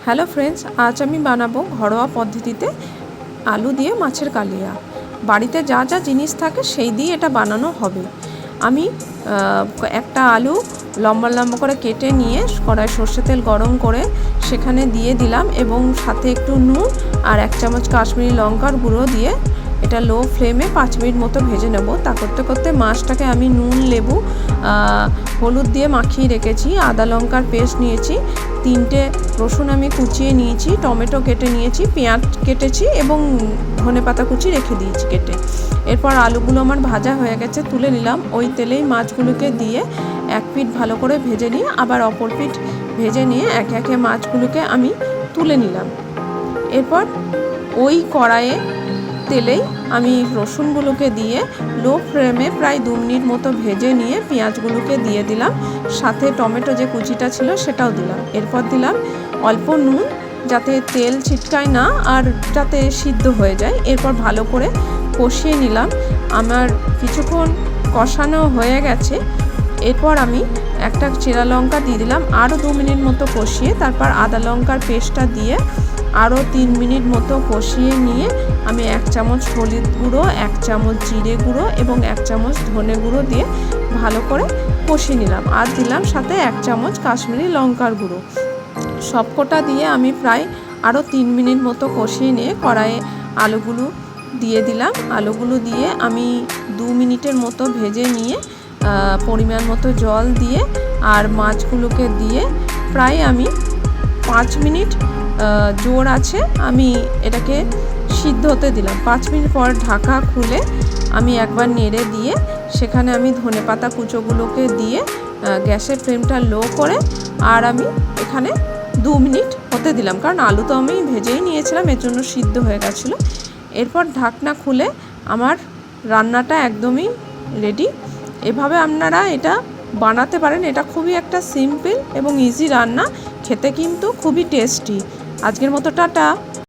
Hello friends, আজ আমি বানাবো ঘরোয়া পদ্ধতিতে আলু দিয়ে মাছের কালিয়া। বাড়িতে যা যা জিনিস থাকে সেই দিয়ে এটা বানানো হবে। আমি একটা আলু লম্বা লম্বা করে কেটে নিয়ে কড়াই সর্ষে তেল গরম করে সেখানে দিয়ে দিলাম এবং সাথে একটু নুন আর 1 চামচ কাশ্মীরি লঙ্কার গুঁড়ো দিয়ে এটা লো ফ্লেমে 5 মিনিট মতো ভেজে নেব। তা করতে করতে মাছটাকে আমি নুন, লেবু, হলুদ দিয়ে মাখিয়ে রেখেছি। আদা লঙ্কার পেস্ট নিয়েছি, 3টে রসুন আমি কুচিয়ে নিয়েছি, টমেটো কেটে নিয়েছি, পেঁয়াজ কেটেছি এবং ধনেপাতা কুচি রেখে দিয়েছি কেটে। এরপর আলুগুলো আমার ভাজা হয়ে গেছে, তুলে নিলাম। ওই তেলেই মাছগুলোকে দিয়ে এক পিঠ ভালো করে ভেজে নিয়ে আবার অপর পিঠ ভেজে নিয়ে একে একে মাছগুলোকে আমি তুলে নিলাম। এরপর ওই কড়াইয়ে তেলেই আমি রসুনগুলোকে দিয়ে লো ফ্লেমে প্রায় 2 মিনিট মতো ভেজে নিয়ে পেঁয়াজগুলোকে দিয়ে দিলাম, সাথে টমেটো যে কুচিটা ছিল সেটাও দিলাম। এরপর দিলাম অল্প নুন, যাতে তেল ছিটকায় না আর যাতে সিদ্ধ হয়ে যায়। এরপর ভালো করে কষিয়ে নিলাম। আমার কিছুক্ষণ কষানো হয়ে গেছে। এরপর আমি একটা চেরা লঙ্কা দিয়ে দিলাম, আরও 2 মিনিট মতো কষিয়ে তারপর আদা লঙ্কার পেস্টটা দিয়ে আরও 3 মিনিট মতো কষিয়ে নিয়ে আমি 1 চামচ হলুদ গুঁড়ো, 1 চামচ জিরে গুঁড়ো এবং 1 চামচ ধনে গুঁড়ো দিয়ে ভালো করে কষিয়ে নিলাম। আর দিলাম সাথে 1 চামচ কাশ্মীরি লঙ্কার গুঁড়ো। সবকটা দিয়ে আমি প্রায় আরও 3 মিনিট মতো কষিয়ে নিয়ে কড়াইয়ে আলুগুলো দিয়ে দিলাম। আলুগুলো দিয়ে আমি 2 মিনিটের মতো ভেজে নিয়ে পরিমাণ মতো জল দিয়ে আর মাছগুলোকে দিয়ে প্রায় আমি 5 মিনিট জোর আছে আমি এটাকে সিদ্ধ হতে দিলাম। 5 মিনিট পর ঢাকা খুলে আমি একবার নেড়ে দিয়ে সেখানে আমি ধনেপাতা কুচোগুলোকে দিয়ে গ্যাসের ফ্লেমটা লো করে আর আমি এখানে 2 মিনিট হতে দিলাম, কারণ আলু তো আমি ভেজেই নিয়েছিলাম, এর জন্য সিদ্ধ হয়ে গেছিলো। এরপর ঢাকনা খুলে আমার রান্নাটা একদমই রেডি। এভাবে আপনারা এটা বানাতে পারেন। এটা খুবই একটা সিম্পল এবং ইজি রান্না, খেতে কিন্তু খুবই টেস্টি। আজকের মতো টাটা।